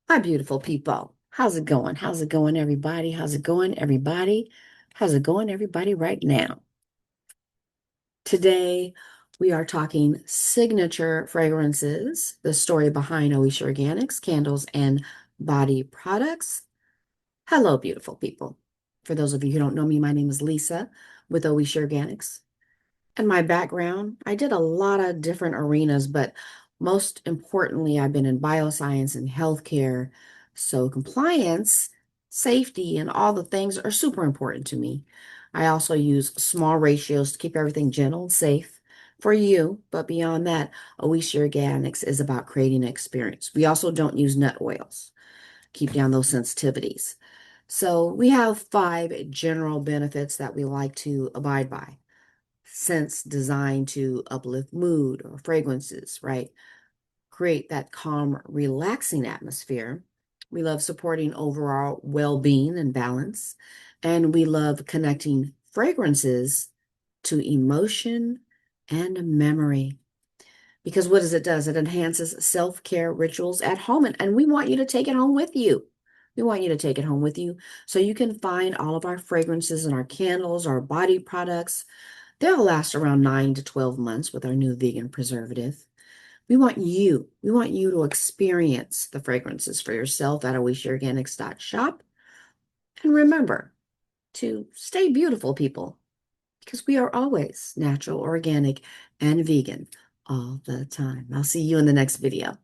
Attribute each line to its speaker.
Speaker 1: Hi, beautiful people. How's it going? How's it going, everybody? How's it going, everybody? How's it going, everybody, right now? Today, we are talking signature fragrances, the story behind Oiishiorganics candles and body products. Hello, beautiful people. For those of you who don't know me, my name is Lisa with Oiishiorganics. And my background, I did a lot of different arenas, but most importantly, I've been in bioscience and healthcare. So compliance, safety, and all the things are super important to me. I also use small ratios to keep everything gentle and safe for you. But beyond that, Oishi Organics is about creating an experience. We also don't use nut oils, keep down those sensitivities. So we have five general benefits that we like to abide by. Scents designed to uplift mood or fragrances, right? Create that calm, relaxing atmosphere. We love supporting overall well-being and balance. And we love connecting fragrances to emotion and memory. Because what does it does? It enhances self-care rituals at home. And we want you to take it home with you. We want you to take it home with you so you can find all of our fragrances and our candles, our body products. They'll last around 9 to 12 months with our new vegan preservative. We want you to experience the fragrances for yourself at oishiorganics.shop. And remember to stay beautiful, people, because we are always natural, organic, and vegan all the time. I'll see you in the next video.